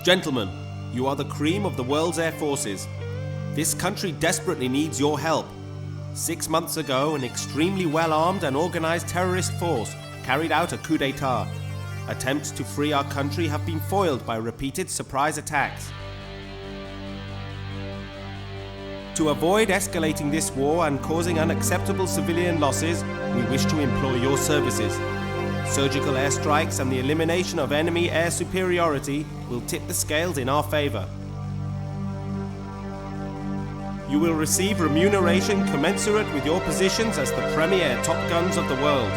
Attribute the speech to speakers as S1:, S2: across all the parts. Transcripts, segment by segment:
S1: Gentlemen, you are the cream of the world's air forces. This country desperately needs your help. 6 months ago, an extremely well-armed and organized terrorist force carried out a coup d'etat. Attempts to free our country have been foiled by repeated surprise attacks. To avoid escalating this war and causing unacceptable civilian losses, we wish to employ your services. Surgical airstrikes and the elimination of enemy air superiority will tip the scales in our favor. You will receive remuneration commensurate with your positions as the premier top guns of the world.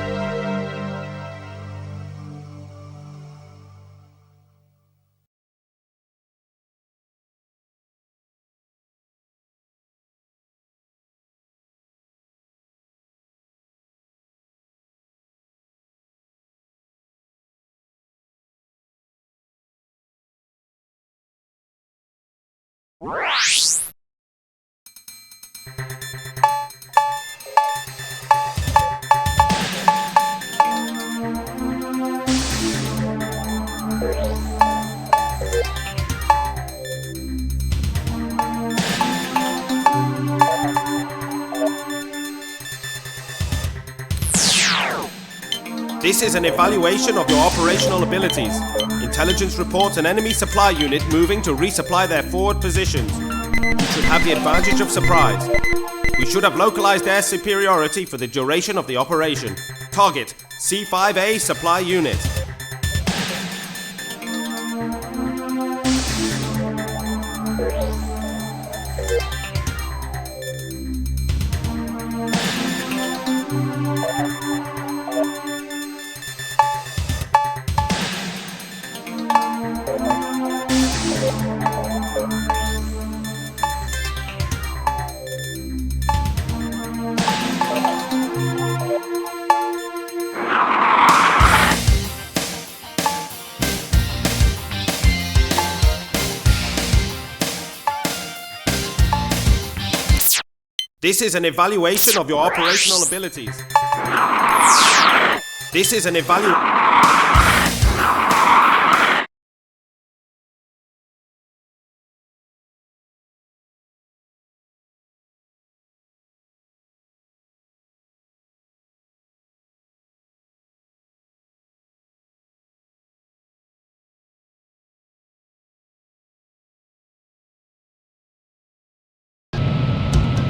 S1: This is an evaluation of your operational abilities. Intelligence reports an enemy supply unit moving to resupply their forward positions. You should have the advantage of surprise. We should have localized air superiority for the duration of the operation. Target: C5A supply unit. This is an evaluation of your operational abilities. This is an evaluation.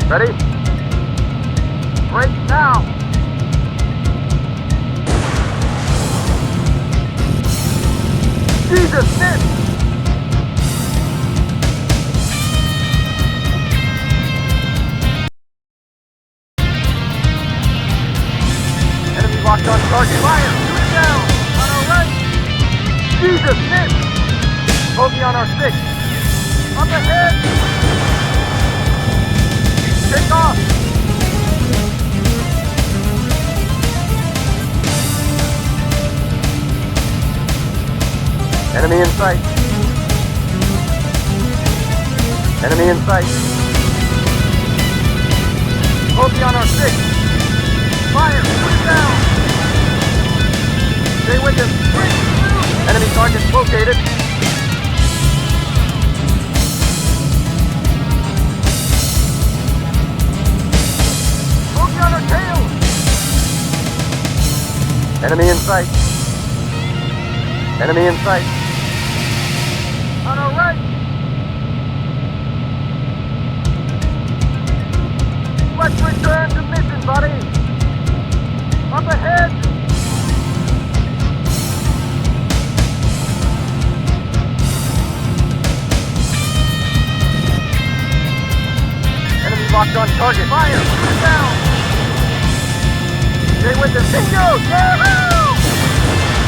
S2: Ready? Break now! Jesus, miss! Enemy locked on target. Fire! Shoot it down! On our right! Jesus, miss! Bogey on our 6. Up ahead! Take off! Enemy in sight. Enemy in sight. Bogey on our 6. Fire! Put it down! Stay with him. Enemy target located. Bogey on our tail! Enemy in sight. Enemy in sight. On our right! Let's return to mission, buddy! Up ahead! Enemy locked on target. Fire! Put it down! Stay with him. Bingo! Yahoo!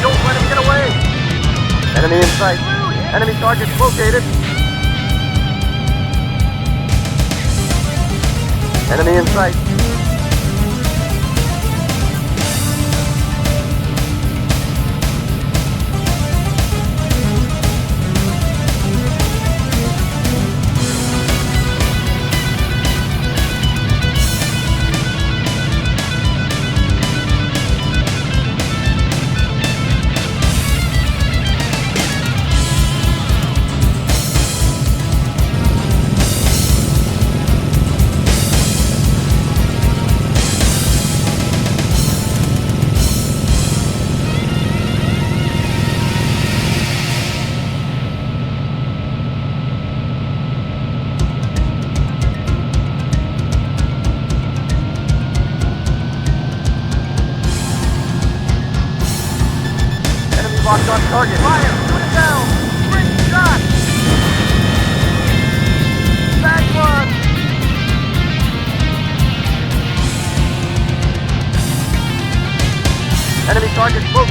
S2: Don't let him get away! Enemy in sight. Enemy target located. Enemy in sight.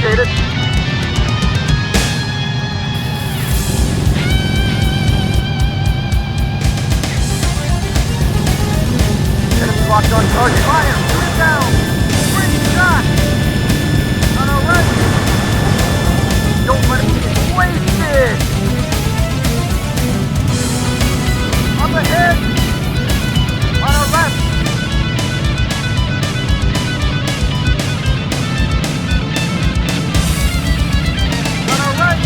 S2: located. Enemy locked on target. Fire! Shoot it down! Great shot! On our right! Don't let him get wasted! Up ahead! On our left! On our right!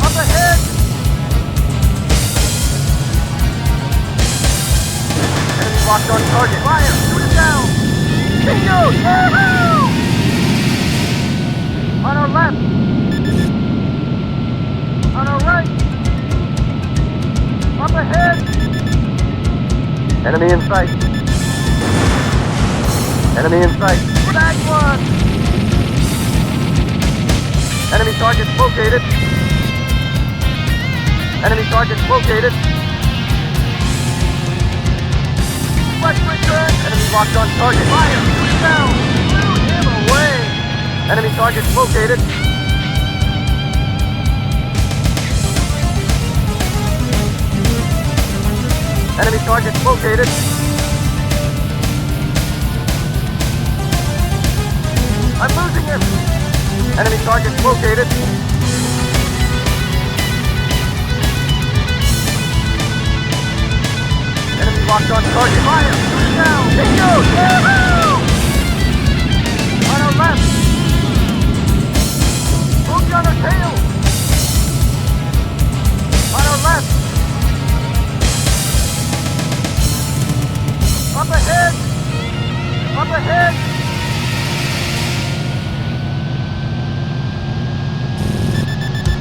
S2: Up ahead! Enemy locked on target. Fire! Shoot it down! Bingo! Yahoo! On our left! On our right! Up ahead! Enemy in sight! Enemy in sight! Tag one! Enemy targets located! Enemy targets located! Let's return! Enemy locked on target! Fire! Shoot it down! Blew him away! Enemy targets located! Enemy targets located! I'm losing him! Enemy targets located! Enemy locked on target! Fire! Shoot it down! Bingo! Yahoo! On our left! Boogie on our tail! On our left! Up ahead! Up ahead!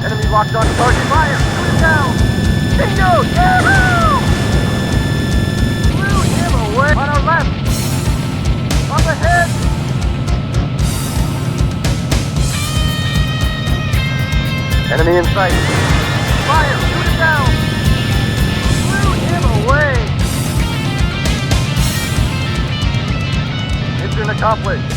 S2: Enemy locked on target. Fire! Shoot it down! Bingo! Yahoo! Blew him away! On our left! Up ahead! Enemy in sight! Fire! Shoot it down! Blew him away! Mission accomplished!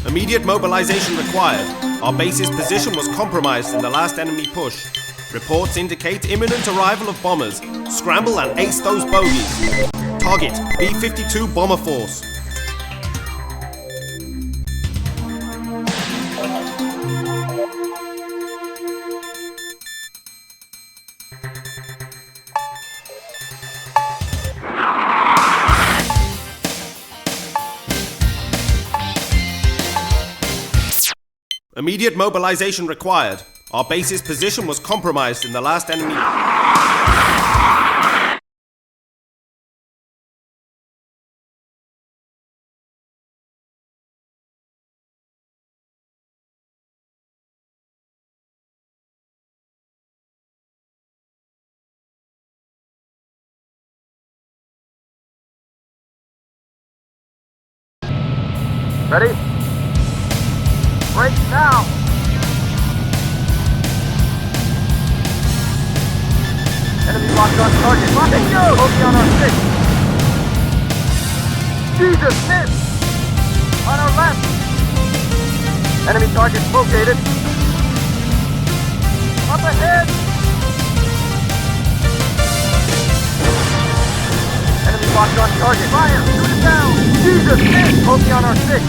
S1: Immediate mobilization required. Our base's position was compromised in the last enemy push. Reports indicate imminent arrival of bombers. Scramble and ace those bogies. Target, B-52 Bomber Force. Immediate mobilization required. Our base's position was compromised in the last enemy...
S2: Ready? Break now! Enemy locked on target. Bingo! Bogey on our 6. Jesus, miss! On our left. Enemy target located. Up ahead! Enemy locked on target. Fire! Shoot it down! Jesus, miss! Focus on our 6.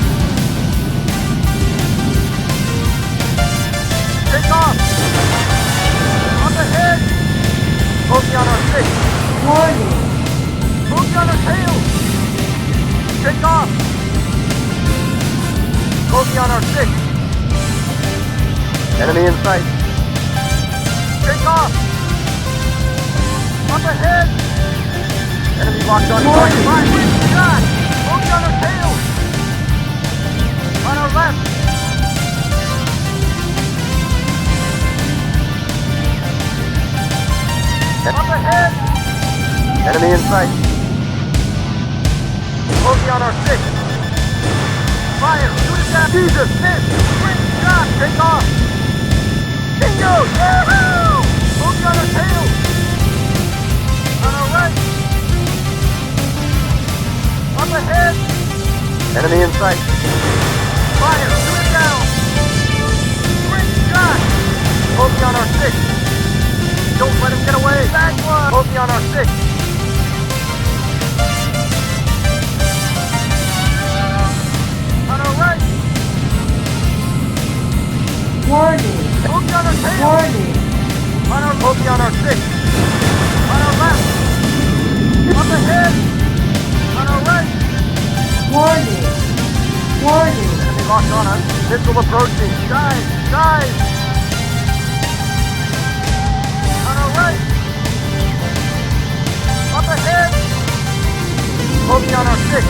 S2: Take off! On the head! Focus on our 6.
S3: Warning.
S2: Focus on our tail! Take off! Focus on our 6. Enemy in sight. Take off! On the head! Enemy locked on target. Fire! Shot! Focus on our tail! On our left! On the head! Enemy in sight. Focus on our 6. Fire! Shoot it down! Jesus! Miss! Great shot! Take off! Bingo! Yahoo! Focus on our tail! On our right! On the head! Enemy in sight. Fire! Shoot it down! Great shot! Focus on our 6. Don't let him get away! Back one! Focus on our 6. On our right!
S3: Warning.
S2: Focus on our tail!
S3: Warning.
S2: On our focus on our 6. On our left! On the head! On our right!
S3: Warning. Warning.
S2: Enemy locked on us. Missile approaching. Dive! Dive! On our right! Up ahead! Focus on our 6.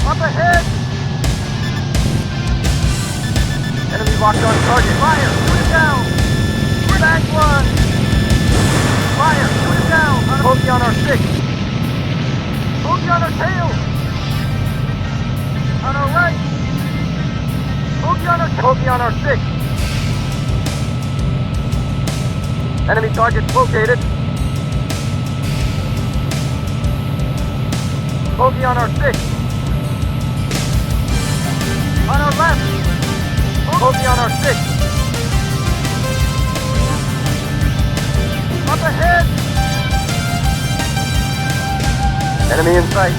S2: Up ahead! Enemy locked on target. Fire! Shoot it down! Back one! Fire! Shoot it down! Focus on our 6. Focus on our tail! On our right! Focus on our 6. Enemy targets located. Focus on our 6. On our left! Focus on our 6. Up ahead! Enemy in sight.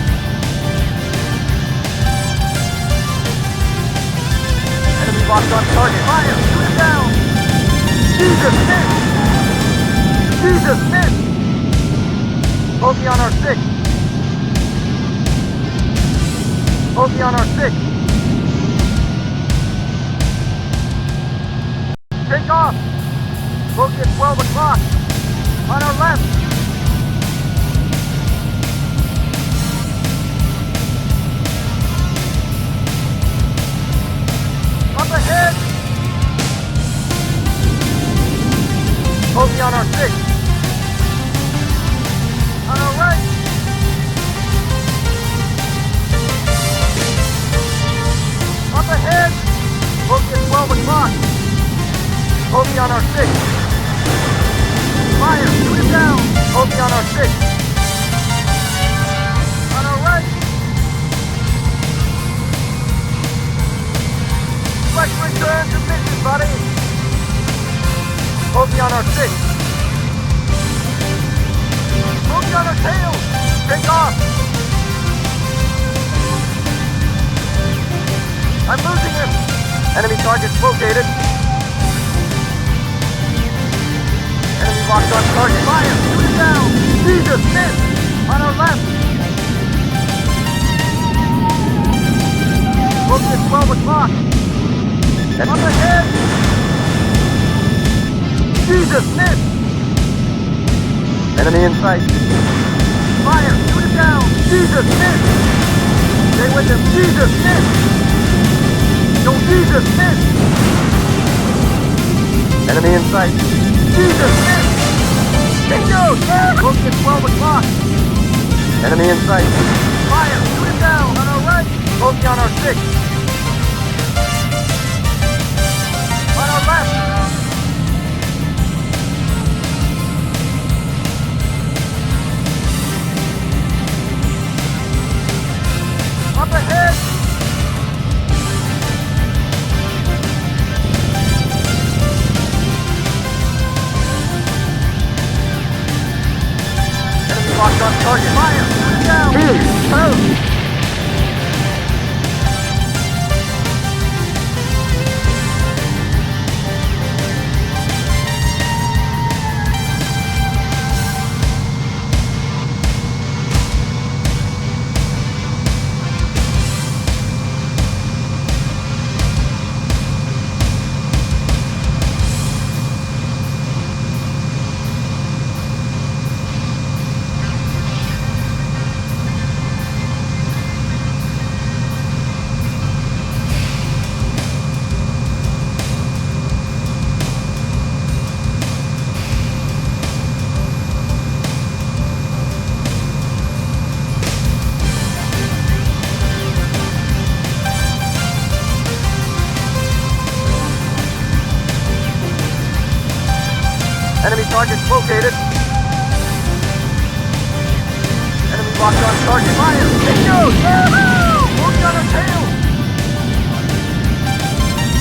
S2: Enemy locked on target. Fire! Shoot it down! Jesus, miss! Jesus, miss! Focus on our 6. Focus on our 6. Take off! Focus 12 o'clock. On our left. Up ahead. Focus on our 6. On our right. Up ahead. Focus 12 o'clock. Focus on our 6. Fire! Shoot it down! Focus on our 6. On our right. Let's return to mission, buddy. Focus on our 6. Focus on our tail. Take off. I'm losing him. Enemy targets located. Enemy locked on target. Fire! Shoot it down! Jesus, miss! On our left! Focus 12 o'clock. And up ahead! Jesus, miss! Enemy in sight. Fire! Shoot it down! Jesus, miss! Stay with him! Jesus, miss! Don't Jesus, miss! Enemy in sight. Jesus, miss! Bingo! Yeah! Focus 12 o'clock. Enemy in sight. Fire! Shoot it down! On our right! Focus on our 6. On our left! Up ahead! target. Fire! Shoot down! Move! Enemy targets located. Enemy locked on target. Fire! Bingo! Yahoo! Moving on our tail!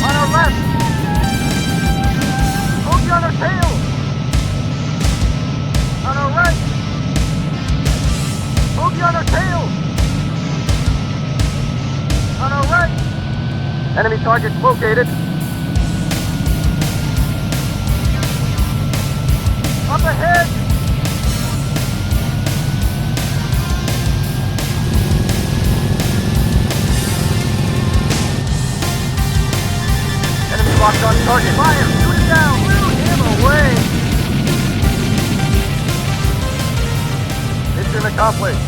S2: On our left! Moving on our tail! On our right! Moving on our tail! On our right! Enemy targets located. Up ahead! Enemy locked on target. Fire! Shoot it down! Shoot him away! Mission accomplished.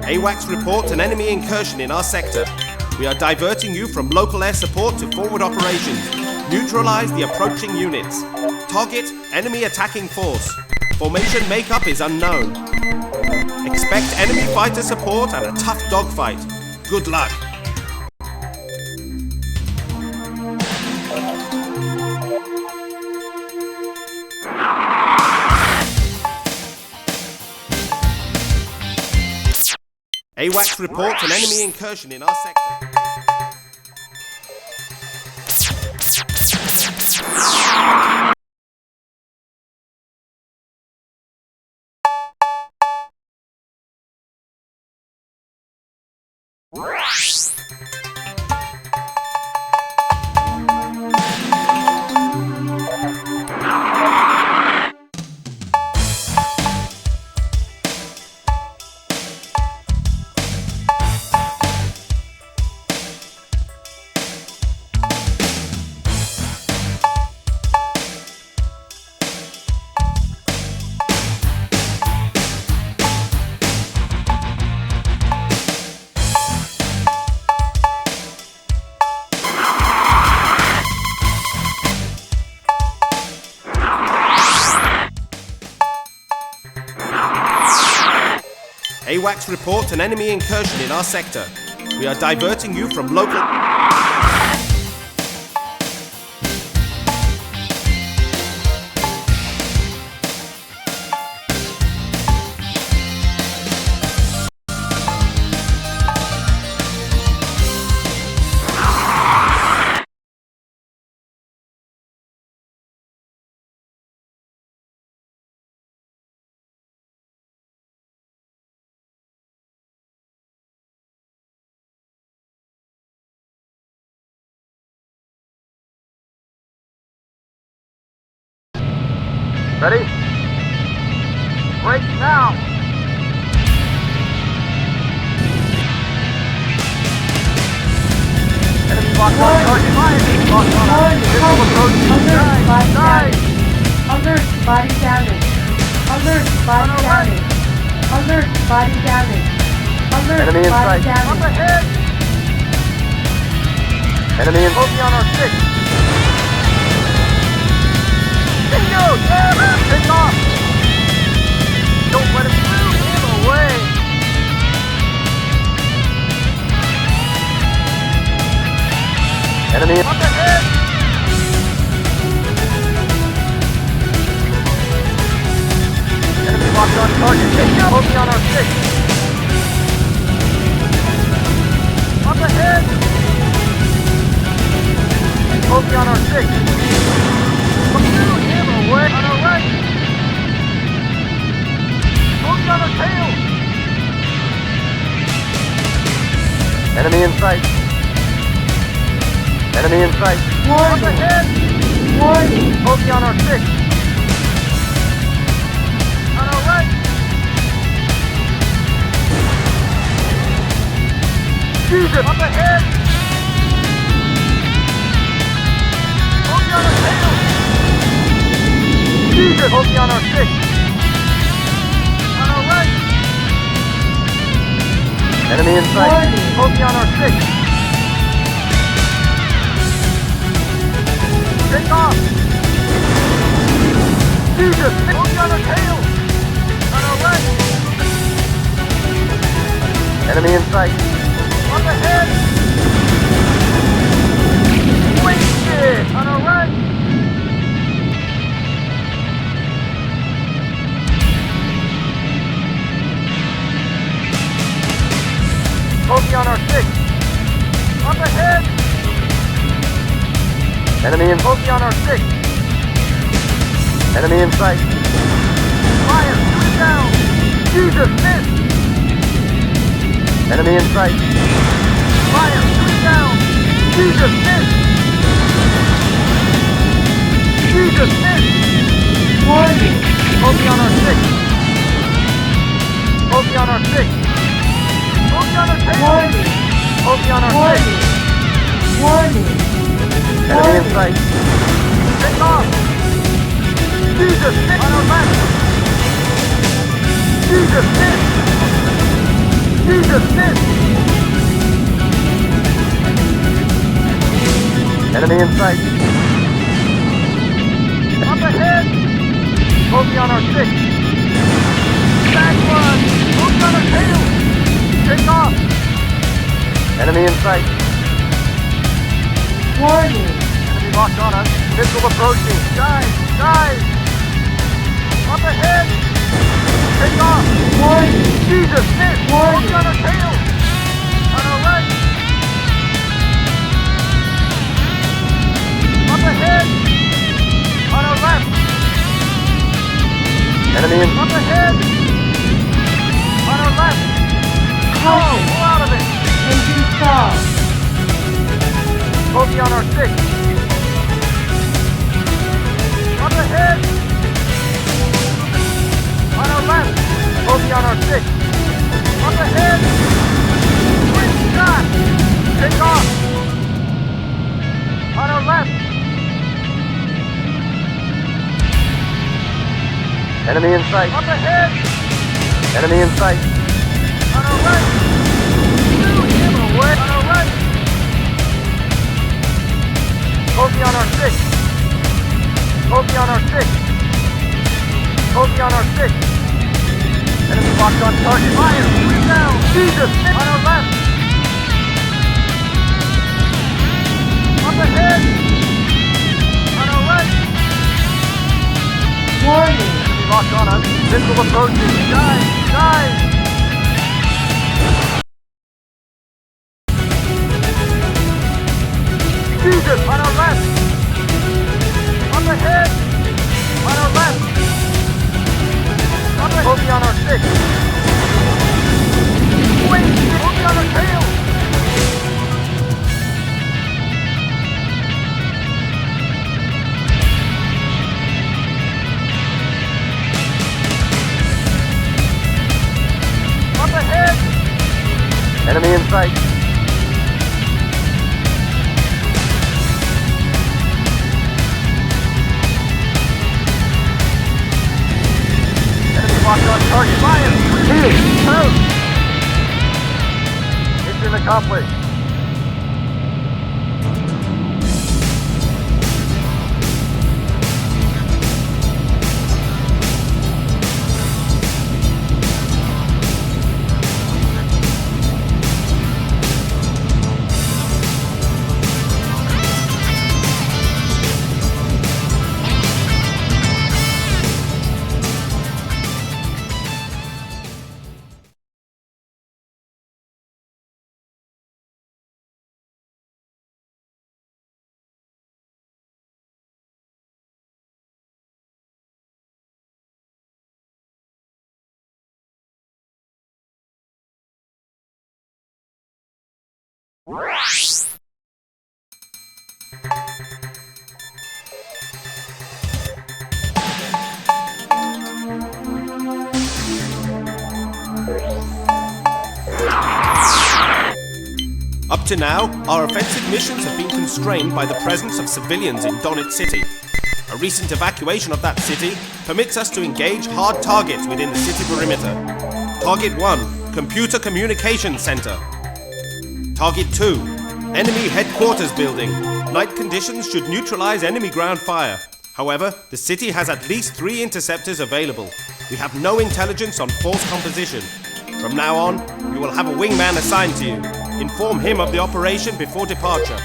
S1: AWACS reports an enemy incursion in our sector. We are diverting you from local air support to forward operations. Neutralize the approaching units. Target enemy attacking force. Formation makeup is unknown. Expect enemy fighter support and a tough dogfight. Good luck. AWACS reports an enemy incursion in our sector. AWACS reports an enemy incursion in our sector. We are diverting you from local...
S2: Ready? Break now! Enemy locked on target. Fire! Locked on us. Missile approaching.
S3: Alert, body damage. Alert, body damage. Alert, body damage. Alert,
S2: Enemy in
S3: body
S2: sight.
S3: damage.
S2: Up ahead! Enemy in focus on our 6. Bingo! Yeah! Take off! Don't let him through! Him away! Enemy up ahead! Enemy locked on target. Bingo! Focus on our 6. Up ahead! Focus on our 6. Him away on our right. Focus on our tail. Enemy in sight. Enemy in sight. Up
S3: Warning,
S2: ahead.
S3: warning.
S2: Focus on our 6. On our right. Jesus. Up ahead. Focus on our tail. Jesus. Focus on our 6. On our right. Enemy in sight.
S3: Warning.
S2: Focus on our 6. Take off. Jesus. Focus on our tail. On our right. Enemy in sight. Up ahead. Wasted. On our right. Focus on our 6. Up ahead. Enemy in focus on our 6. Enemy in sight. Fire! Shoot it down! Jesus, miss! Enemy in sight. Fire! Shoot it down! Jesus, miss! Jesus, miss!
S3: Warning,
S2: Focus on our 6. Focus on our 6. Focus on our tail!
S3: warning,
S2: Focus on our 6.
S3: warning, warning.
S2: Enemy in sight. Take off! Jesus, miss! On our left! Jesus, miss! Jesus, miss! Enemy in sight. Up ahead! Focus on our 6. Back one! Focus on our tail! Take off! Enemy in sight.
S3: Warning,
S2: Enemy locked on us. Missile approaching. Guys! Guys! Up ahead! Take off!
S3: warning,
S2: Jesus, miss!
S3: Warning.
S2: Focus on our tail! On our right! Up ahead! On our left! Enemy in... Up ahead! On our left!
S3: caution,
S2: Pull out of it!
S3: engine stall.
S2: Focus on our 6. Up ahead! On our left! Focus on our 6. Up ahead! Quick shot! Take off! On our left! Enemy in sight! Up ahead! Enemy in sight! On our right! Shoot him away! On our right! Focus on our 6. Focus on our 6. Focus on our 6. Enemy locked on target. Fire! Shoot it down! Jesus! On our left! Up ahead! On our right!
S3: Warning,
S2: Enemy locked on us. Missile approaching. Guys! Guys! Jesus! On our left! Up ahead! On our left! Up ahead! Focus on our 6. Wait! Focus on our tail! Up ahead! Enemy in sight. accomplished.
S1: Up to now, our offensive missions have been constrained by the presence of civilians in Donut City. A recent evacuation of that city permits us to engage hard targets within the city perimeter. Target 1, Computer Communications Center. Target 2, Enemy Headquarters Building. Night conditions should neutralize enemy ground fire. However, the city has at least 3 interceptors available. We have no intelligence on force composition. From now on, you will have a wingman assigned to you. Inform him of the operation before departure.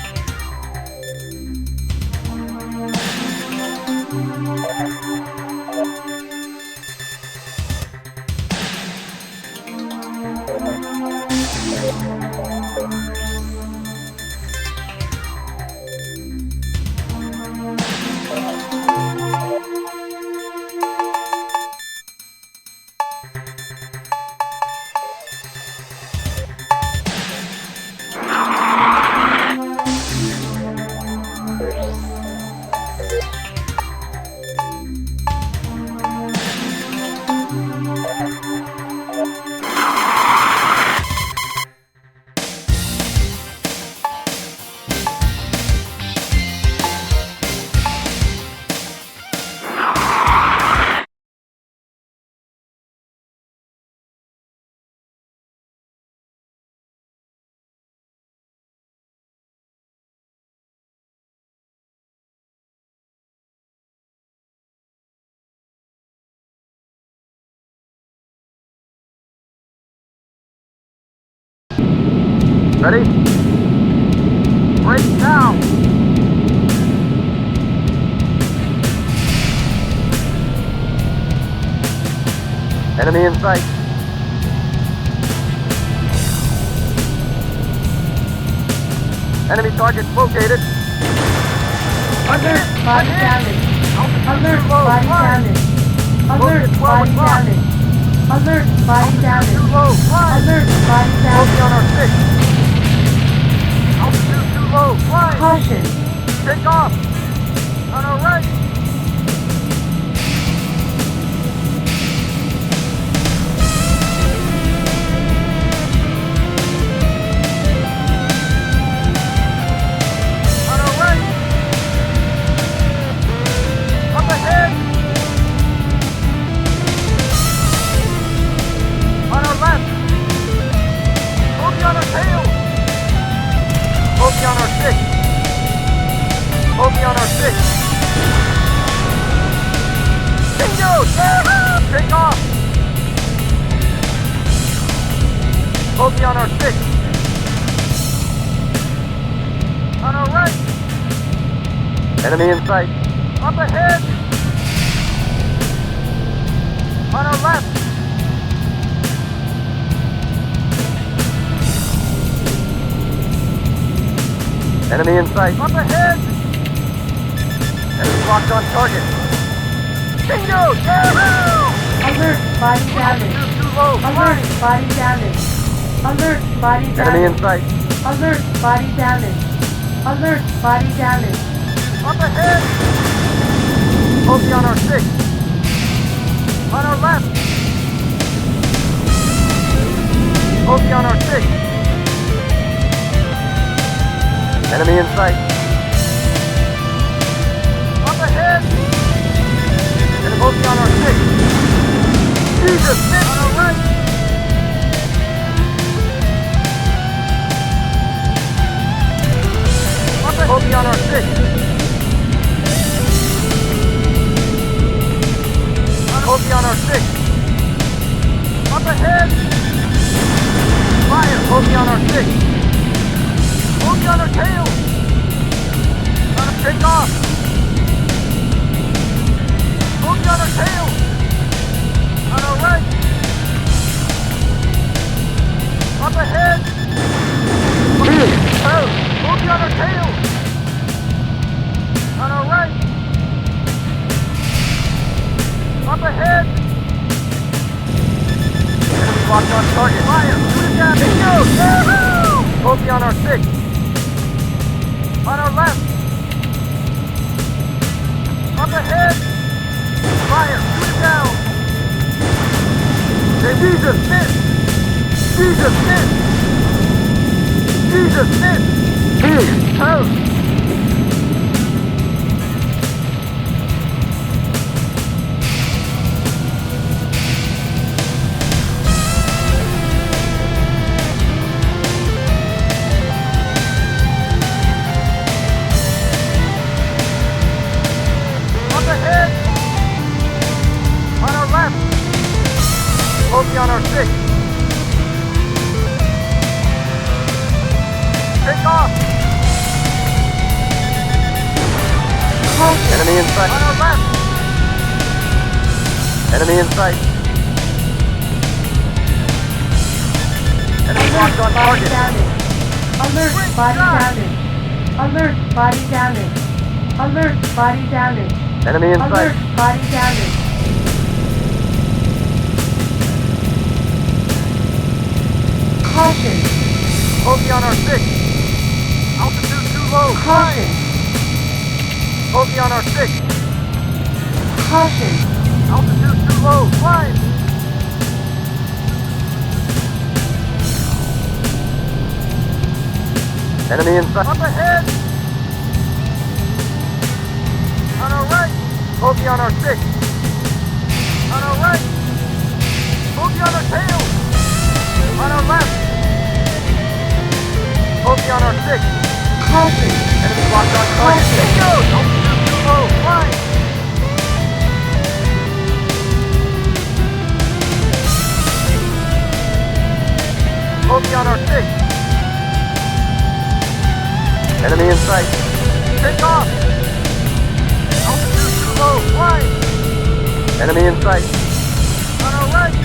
S2: Ready? Break down! Enemy in sight. Enemy targets located.
S3: Alert, body damage. Alert, body damage. Alert, body damage. Alert, body damage.
S2: Too low. Fly.
S3: Alert, body
S2: Focus on
S3: damage.
S2: our 6. Altitude too low. Fly.
S3: Caution.
S2: Take off. On our right. On our right. Up ahead. On our left. Focus on our tail. Focus on our 6. Focus on our 6. Bingo! Yeah! Take off! Focus on our 6. On our right. Enemy in sight. Up ahead. On our left. Enemy in sight. Up ahead. Enemy locked on target. Bingo! Yeah!
S3: Alert, body damage.
S2: Altitude too low.
S3: Alert, body damage. Alert, body
S2: Enemy in
S3: damage.
S2: sight.
S3: Alert, body damage. Alert, body damage.
S2: Up ahead. Focus on our 6. On our left. Focus on our 6. Enemy in sight. Up ahead. And focus on our 6. Jesus, miss. On our right. Bogey on our 6. Bogey on our tail. Trying to take off. Bogey on our tail. On our right. Up ahead. Oh, bogey on our tail. On our right. Up ahead. Enemy locked on target. Fire. Shoot it down. Bingo. Yahoo! Bogey on our 6. On our left. Up ahead. Fire. Shoot it down. Jesus, miss. Jesus, miss. Jesus, miss. Oh. Bogey on our 6. Take off. Enemy in sight. On our left. Enemy in sight. Enemy locked on target.
S3: Alert, body damage. Alert, body damage. Alert, body damage.
S2: Enemy in sight.
S3: Alert, body damage. Caution.
S2: Bogey on our 6. Altitude too low.
S3: Caution.
S2: Bogey on our 6.
S3: Caution.
S2: Altitude too low. Climb. Enemy in sight. Up ahead. On our right. Bogey on our 6. On our right. Bogey on our tail. On our left. Bogey on our 6.
S3: Caution.
S2: Enemy locked on target. Bingo! Altitude too low. Flying. Bogey on our 6. Enemy in sight. Take off. Altitude too low. Flying. Enemy in sight. On our right.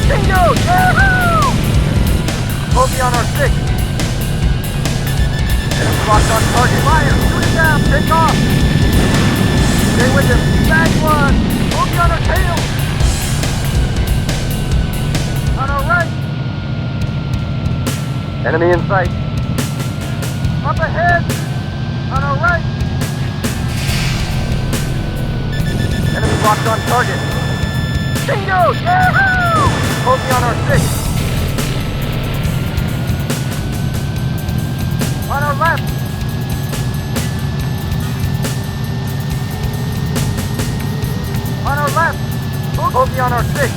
S2: Bingo! Yahoo! Bogey on our 6. Enemy locked on target. Fire! Shoot it down! Take off! Stay with him. Bag one! Bogey on our tail! On our right! Enemy in sight. Up ahead! On our right! Enemy locked on target. Bingo! Yahoo! Bogey on our 6. On our left. On our left. Bogey on our 6.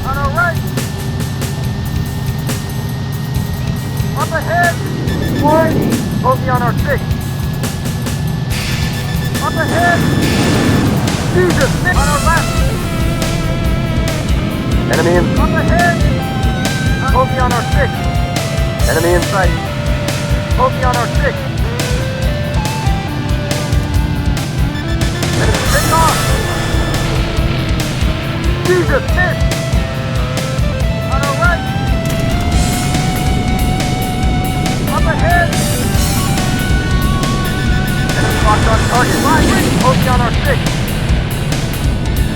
S2: On our right. Up ahead.
S3: Warning.
S2: Bogey on our 6. Up ahead. Jesus, on our left. Enemy in. Up ahead. Bogey on our 6. Enemy in sight. Bogey on our 6. Enemy take off. Jesus, miss. On our right. Up ahead. Enemy locked on target. Right. Bogey on our 6.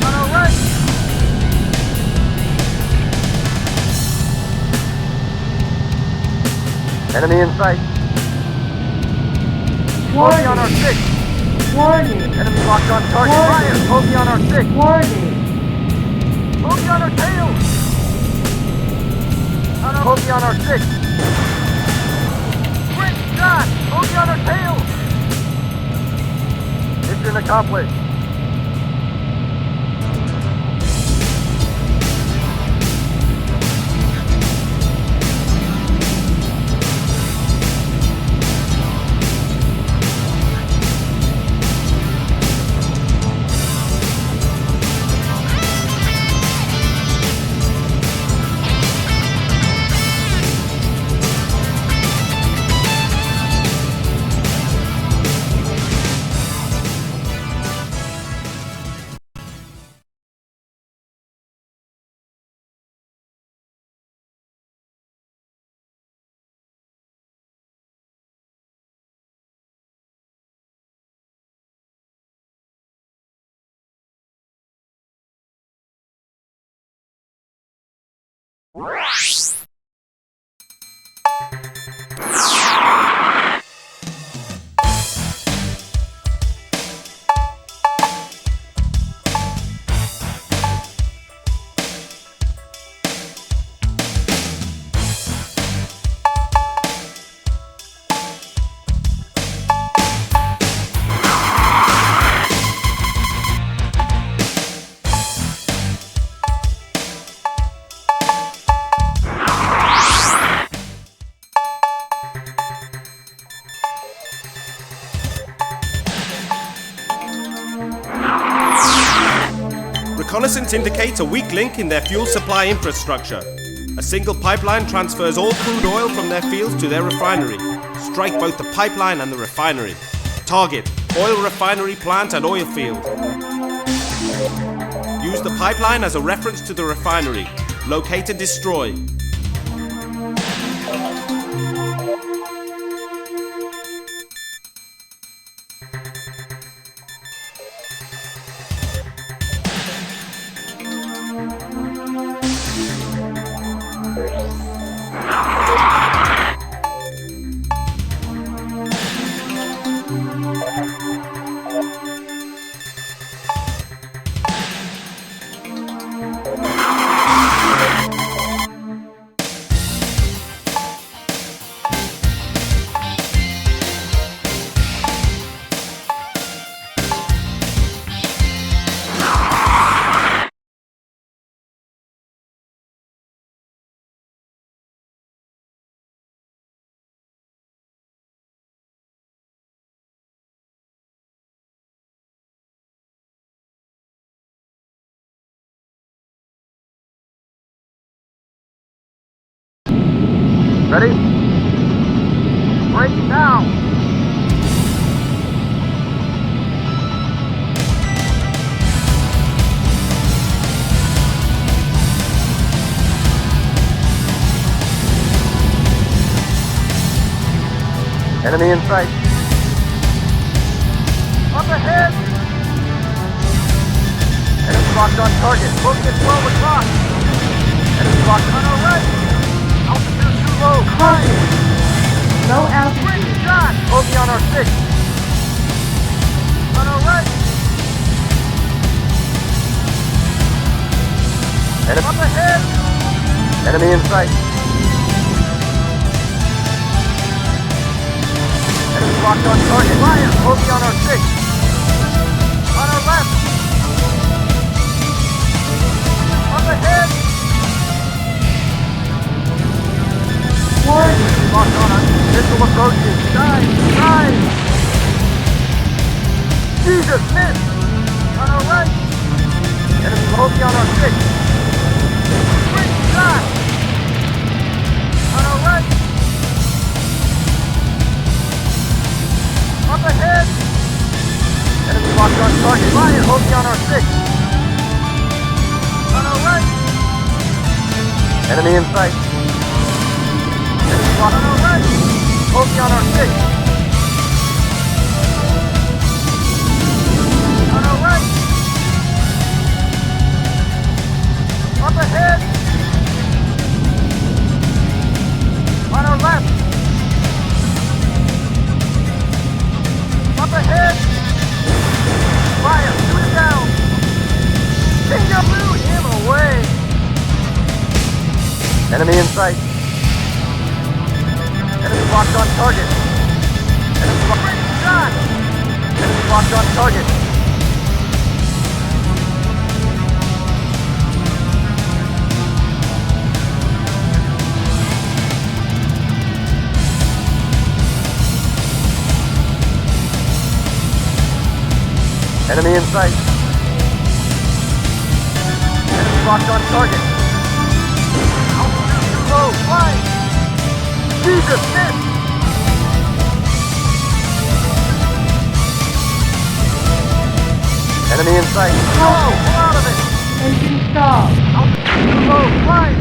S2: On our right. Enemy in sight. Bogey on our 6.
S3: Warning.
S2: Enemy locked on target. Fire. Bogey on our 6.
S3: Warning.
S2: Bogey on our tail. Bogey on our 6. Great shot. Bogey on our tail. Mission accomplished.
S1: Reconnaissance indicates a weak link in their fuel supply infrastructure. A single pipeline transfers all crude oil from their fields to their refinery. Strike both the pipeline and the refinery. Target: oil refinery plant and oil field. Use the pipeline as a reference to the refinery. Locate and destroy.
S2: Ready? Break now! Enemy in sight. Up ahead! Enemy locked on target. Moving at 12 o'clock. Enemy locked on our right. Altitude too low.
S3: Caution. Low
S2: Great
S3: altitude.
S2: shot! Bogey on our 6. On our right. Enemy up ahead. Enemy in sight. Enemy locked on target. Fire! Bogey on our 6. On our left. Up ahead.
S3: Warning.
S2: Locked on us. Missile approaching. Dive! Dive! Jesus! Miss! On our right. Enemy bogey on our 6. Great shot! On our right. Up ahead. Enemy locked on target. Fire! Bogey on our 6. On our right. Enemy in sight. Enemy locked on our right. Bogey on our 6. On our right. Up ahead. On our left. Up ahead. Fire. Shoot it down. Bingo! Blew him away. Enemy in sight. Enemy locked on target. Enemy locked. Great shot! Enemy locked on target. Enemy in sight. Enemy locked on target. Altitude too low. Flying. Jesus, miss! Enemy in sight. No! Pull out of it!
S3: Engine stall.
S2: Altitude too low. Flying.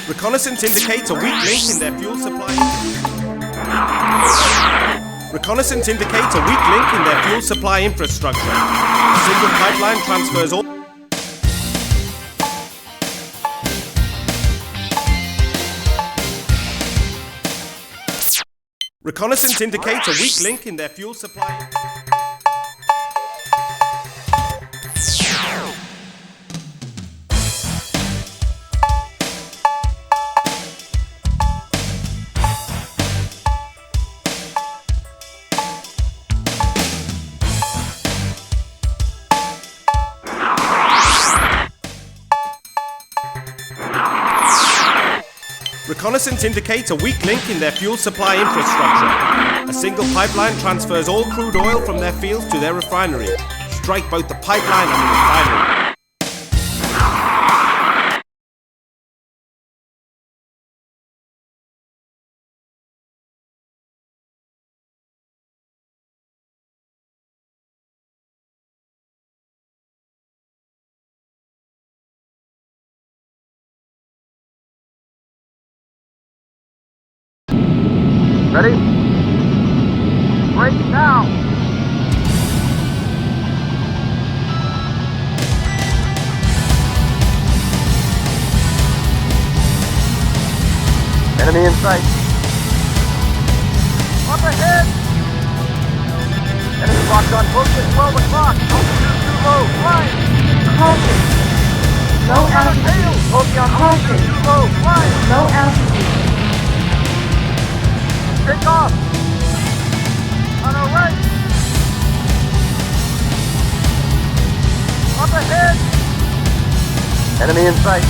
S1: Reconnaissance indicates a weak link in their fuel supply. Reconnaissance indicates a weak link in their fuel supply infrastructure. A single pipeline transfers all. Reconnaissance indicates a weak link in their fuel supply. Reconnaissance indicates a weak link in their fuel supply infrastructure. A single pipeline transfers all crude oil from their fields to their refinery. Strike both the pipeline and the refinery.
S2: Ready? Break now! Enemy in sight. Up ahead! Enemy locked on post at 12 o'clock. Altitude too low. Flying!
S3: Caution. Low altitude.
S2: Focus on
S3: Caution.
S2: too low. Flying!
S3: Low altitude.
S2: Take off! On our right! Up ahead! Enemy in sight.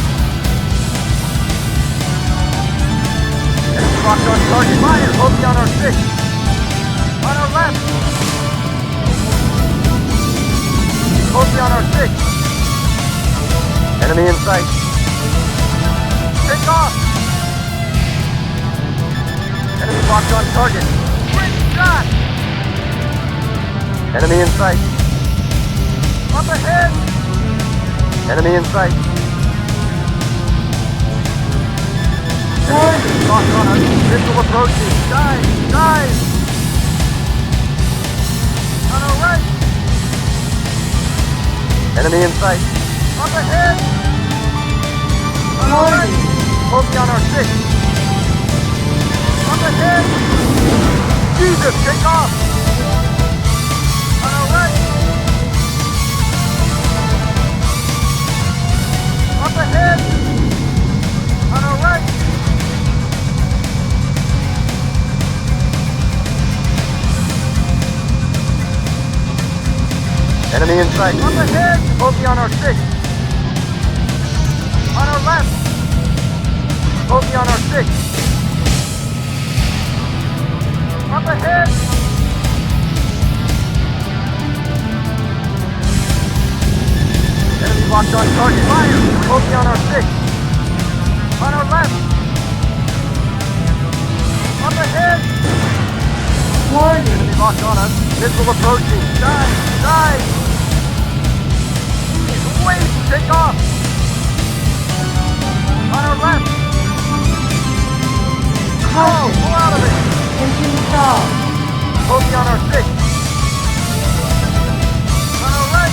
S2: Enemy locked on target. Fire! Focus on our 6. On our left! Focus on our 6. Enemy in sight. Take off! Enemy locked on target. Great shot! Enemy in sight. Up ahead! Enemy in sight. Enemy locked on us. Missile approaching. Dive! Dive! On our right! Enemy in sight. Up ahead! On our right! Focus on our 6. Up ahead! Jesus, take off! On our right! Up ahead! On our right! Enemy in sight. Up ahead! Focus on our 6. On our left! Focus on our 6. Up ahead! Enemy locked on target. Fire! Focus on our 6. On our left! Up ahead!
S3: Warning.
S2: Enemy locked on us. Missile approaching. Dive! Dive! Wait! Take off! On our left!
S3: Caution.
S2: Pull out of it!
S3: Engine stall.
S2: Focus on our 6. On our right.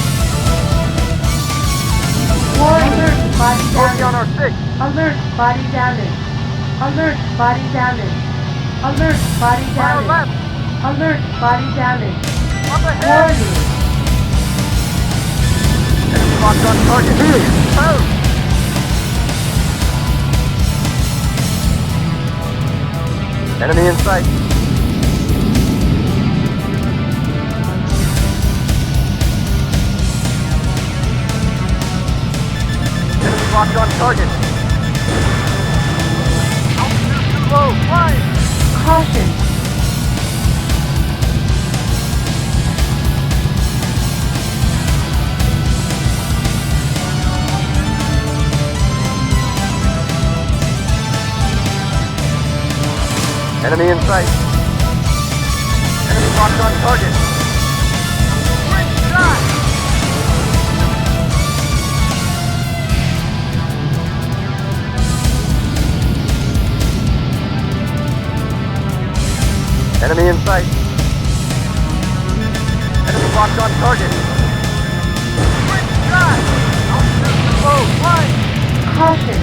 S3: Warning. Alert. Body
S2: Focus on our
S3: damage.
S2: 6.
S3: Alert. Body damage. Alert. Body damage. Alert. Body
S2: On our
S3: damage.
S2: left.
S3: Alert. Body damage.
S2: Up ahead.
S3: Warning.
S2: Enemy locked on target. Oh. Enemy in sight. Enemy locked on target. Altitude too low. Flying.
S3: Caution.
S2: Enemy in sight. Enemy locked on target. Enemy in sight. Enemy locked on target. Great shot! Altitude too low. Flying.
S3: Caution.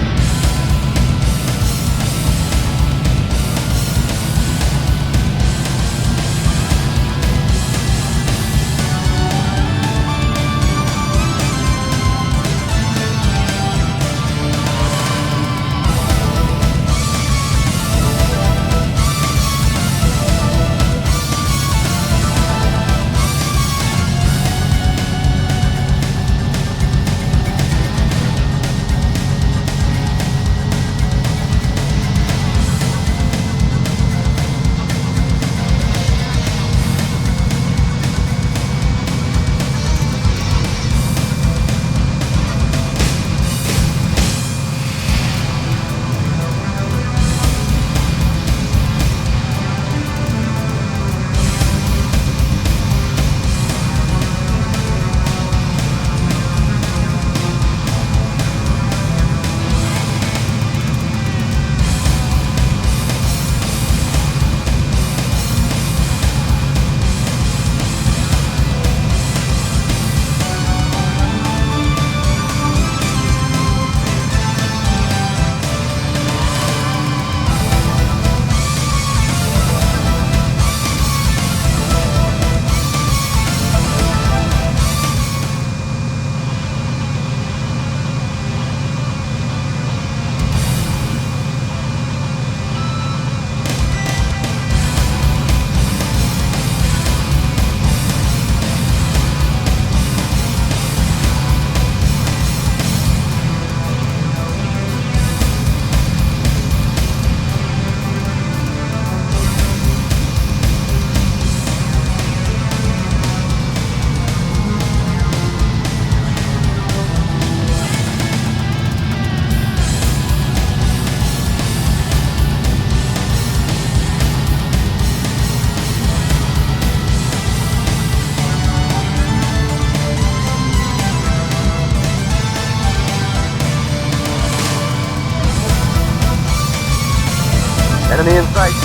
S2: Enemy in sight.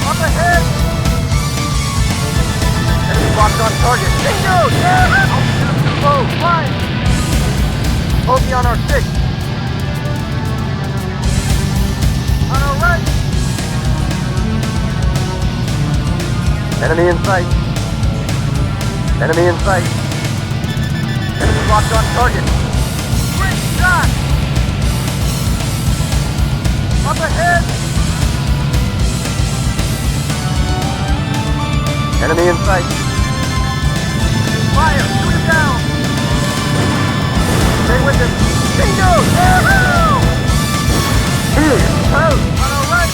S2: Up ahead! Enemy locked on target. Bingo! Yeah! Altitude too low. Flying! Bogey on our 6. On our right! Enemy in sight. Enemy in sight. Enemy locked on target. Great shot! Up ahead! Enemy in sight. Fire! Shoot him down! Stay with him. Bingo! Yahoo! Toast! On our right!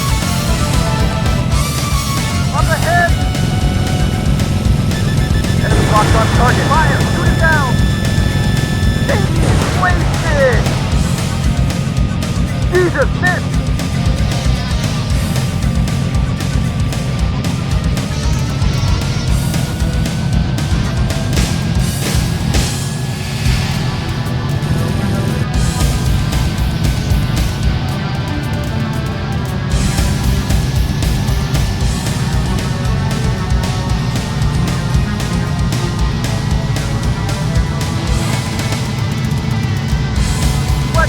S2: Up ahead! Enemy locked on target. Fire! Shoot him down! Wasted! Jesus, missed!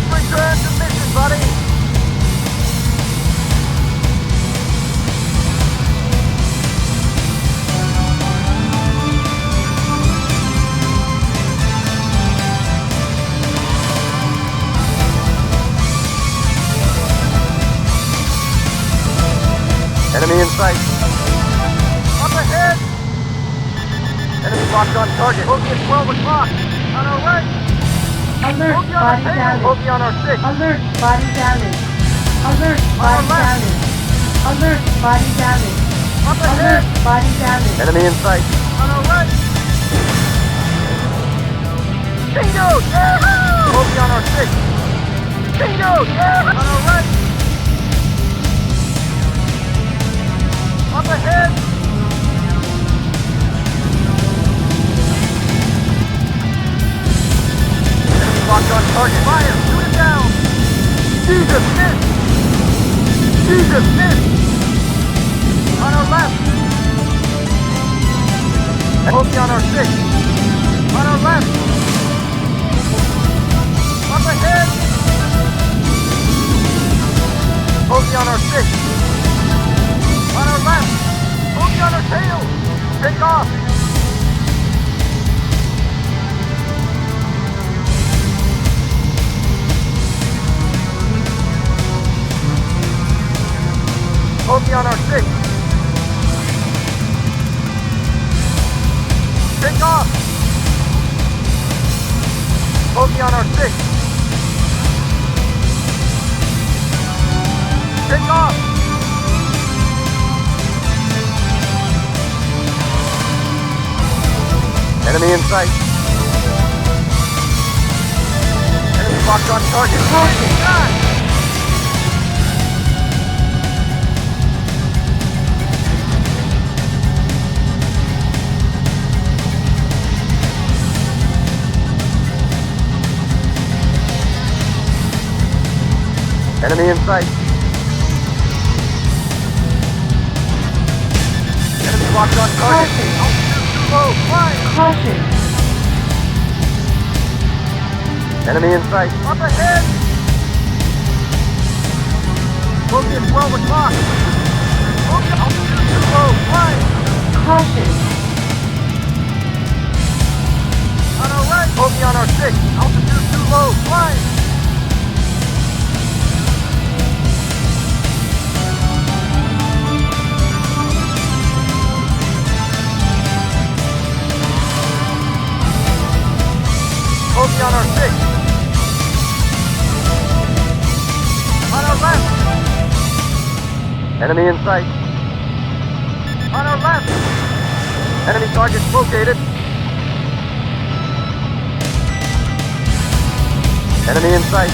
S2: Return to mission, buddy! Enemy in sight. Up ahead! Enemy locked on target. Bogey at 12 o'clock. On our right!
S3: Alert,
S2: Bogey on
S3: body
S2: our
S3: damage.
S2: Bogey on our 6.
S3: Alert, body damage. Alert,
S2: On
S3: body
S2: our left.
S3: damage. Alert, body damage.
S2: Up ahead!
S3: Alert, body damage.
S2: Enemy in sight. On our right! Bingo! Yahoo! Bogey on our 6. Bingo! Yeah! On our right! Up ahead! Enemy locked on target. Fire! Shoot it down! Jesus, miss! Jesus, miss! On our left! Enemy on our 6. On our left. Up ahead. Enemy on our 6. On our left. Enemy on our tail. Take off. Enemy on our 6. Take off! Enemy on our 6. Take off! Enemy in sight. Enemy locked on target. God! Enemy in sight. Enemy locked on target. Altitude too low. Flying.
S3: Caution.
S2: Enemy in sight. Up ahead. Focus 12 o'clock. Altitude too low. Flying.
S3: Caution.
S2: On our right. Enemy on our 6. Altitude too low. Flying. Enemy on our 6. On our left. Enemy in sight. On our left. Enemy targets located. Enemy in sight.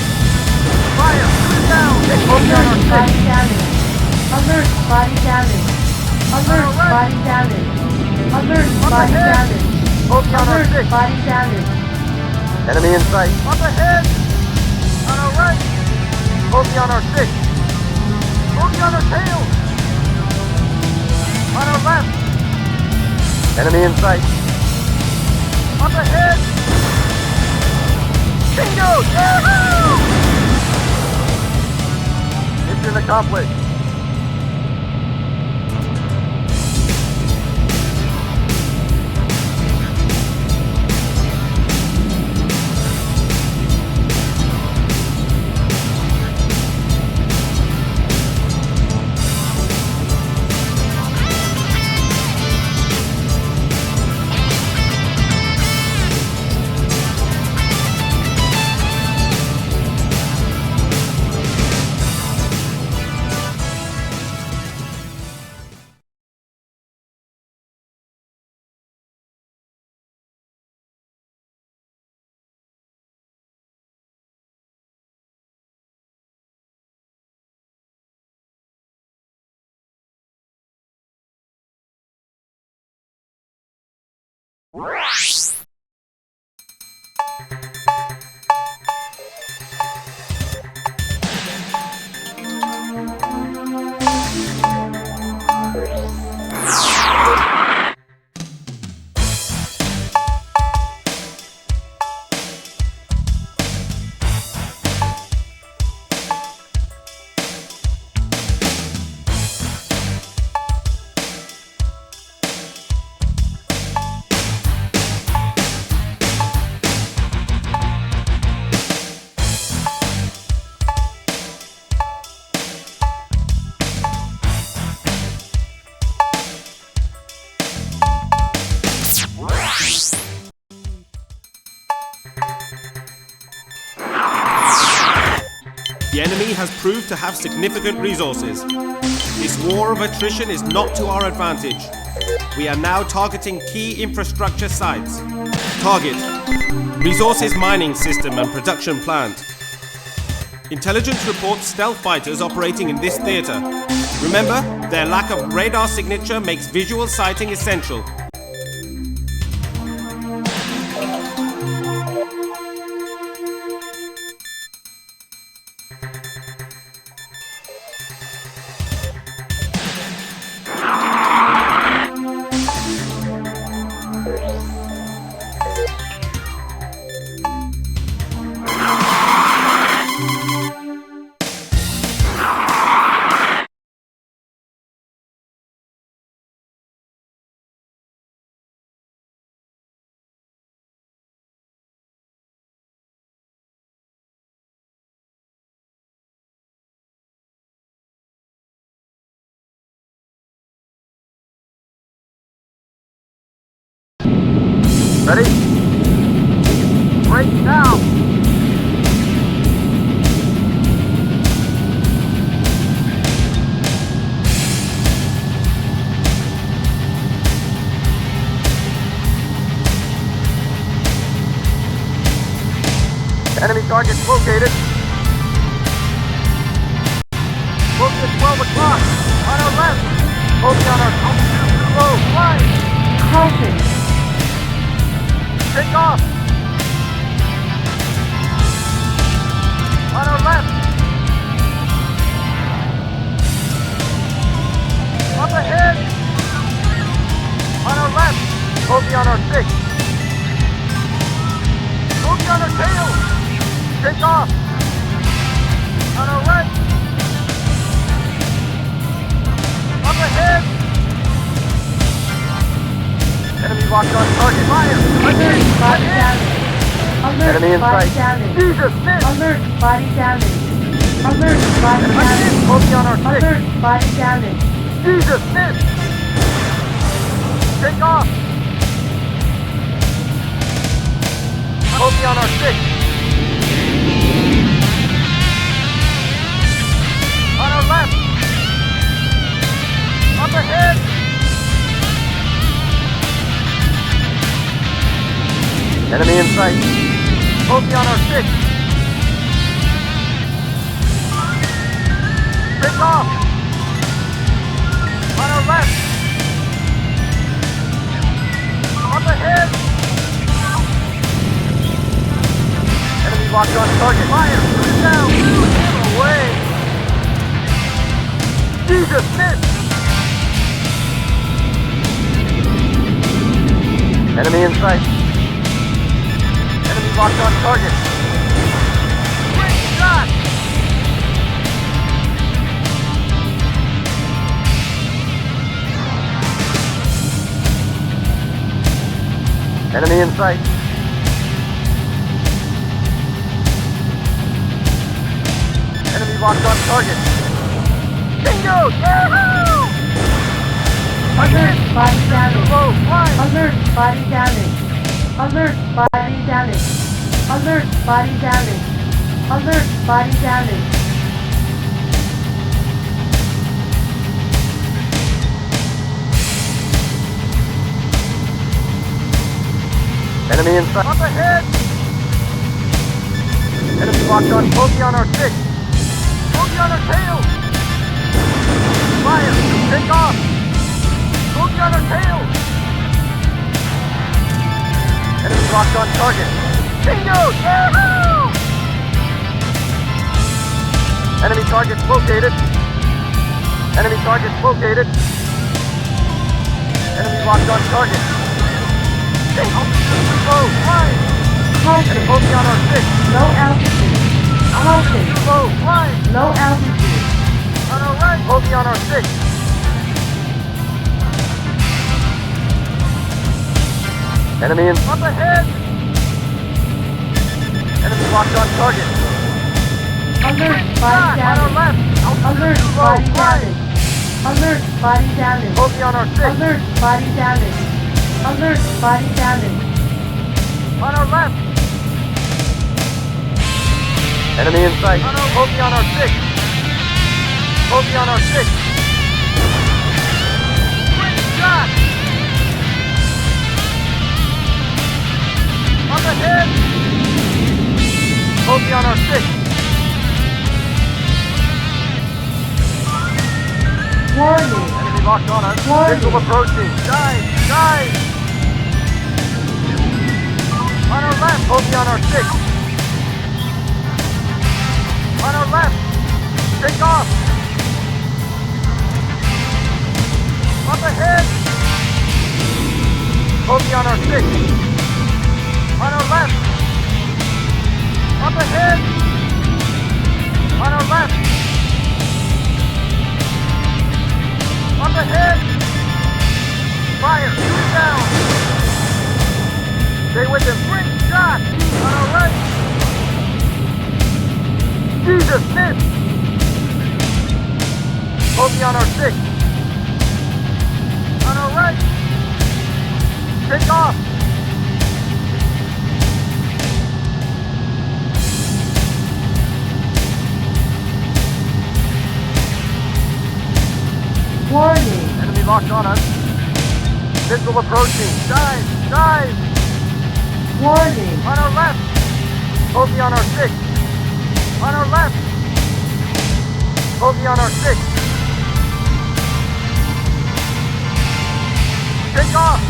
S2: Fire! Shoot down! Enemy on our 6.
S3: Body damage. Alert body damage. Alert body damage. Alert body damage.
S2: Enemy on our
S3: Alert
S2: 6.
S3: body damage.
S2: Enemy in sight. Up ahead! On our right! Enemy on our 6. Enemy on our tail! On our left! Enemy in sight. Up ahead! Bingo! Yahoo! Mission accomplished.
S1: The enemy has proved to have significant resources. This war of attrition is not to our advantage. We are now targeting key infrastructure sites. Target: resources mining system and production plant. Intelligence reports stealth fighters operating in this theater. Remember, their lack of radar signature makes visual sighting essential.
S2: Ready? Break now! Enemy targets located. Bogey at 12 o'clock. On our left. Bogey on our altitude low. Flying.
S3: Halted.
S2: Take off. On our left. Up ahead. On our left. Bogey on our 6. Bogey on our tail. Take off! On our right! Up ahead! Enemy locked on target. Fire!
S3: Alert, body damage. Alert,
S2: Enemy in
S3: body
S2: sight.
S3: damage.
S2: Jesus, miss!
S3: Alert, body damage. Alert, body damage.
S2: Bogey on our 6.
S3: Alert, body damage.
S2: Jesus, miss! Take off! Bogey on our 6. On our left! Up ahead! Enemy in sight. Bogey on our 6. Take off! On our left! Up ahead! Enemy locked on target. Fire! Shoot it down! Shoot him away! Jesus, miss! Enemy in sight. Enemy locked on target. Great shot! Enemy in sight. Enemy locked on target. Bingo! Yahoo!
S3: Alert, body damage.
S2: Low, flying!
S3: Alert, body damage. Alert, body damage. Alert, body damage. Alert, body damage.
S2: Enemy in sight. Up ahead! Enemy locked on Bogey on our 6. Bogey on our tail! Fire! Take off! Bogey on our tail! Enemy locked on target. Bingo! Yahoo! Enemy targets located. Enemy targets located. Enemy locked on target. Bingo! Low, flying!
S3: Halted.
S2: Enemy Bogey on our 6.
S3: Low altitude. Halted.
S2: Low, flying!
S3: Low altitude.
S2: On our right! Bogey on our 6. Enemy in up ahead! Enemy locked on target.
S3: Alert, body
S2: On our
S3: damage.
S2: left!
S3: Alert,
S2: Altitude low,
S3: body
S2: flying!
S3: damage. Alert, body damage.
S2: Bogey on our 6.
S3: Alert, body damage. Alert, body damage.
S2: On our left! Enemy in sight. Bogey on our 6. Bogey on our 6. Great shot! Up ahead! Bogey on our 6.
S3: Warning.
S2: Enemy locked on us.
S3: Warning.
S2: Missile approaching. Dive! Dive! On our left! Bogey on our 6. On our left! Take off! Up ahead! Bogey on our 6. On our left! Up ahead! On our left! Up ahead! Fire! Shoot it down! Stay with him! Great shot! On our right! Jesus, miss! Bogey on our 6. On our right! Take off! locked on us. Missile approaching. Dive! Dive!
S3: Warning.
S2: On our left! Bogey on our 6. On our left! Bogey on our 6. Take off!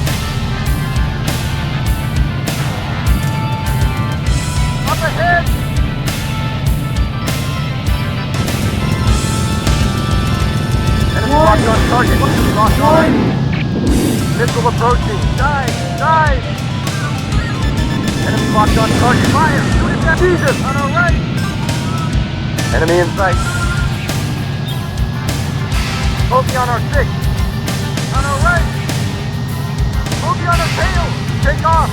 S2: Up ahead! Enemy locked on target. Locked on. Missile approaching. Dive! Dive! Enemy locked on target. Fire! Jesus! On our right! Enemy in sight. Bogey on our 6. On our right! Bogey on our tail! Take off!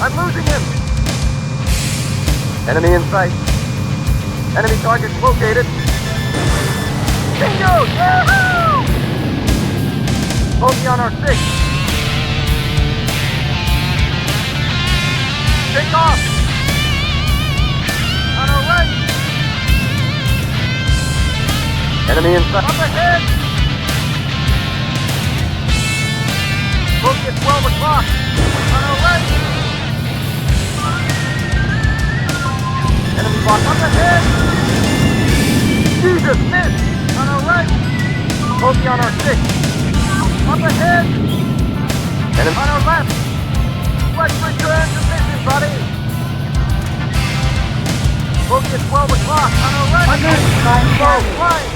S2: I'm losing him! Enemy in sight. Enemy target located. Bingo! Yahoo! Bogey on our 6. Take off! On our right! Enemy in sight. Up ahead! Bogey at 12 o'clock. On our right! Enemy locked up ahead! Jesus, missed! On our right! Bogey on our 6. Up ahead! Enemy on our left! Let's return to mission, buddy! Bogey at 12 o'clock on our right!
S3: Alert, body damage.
S2: Flying!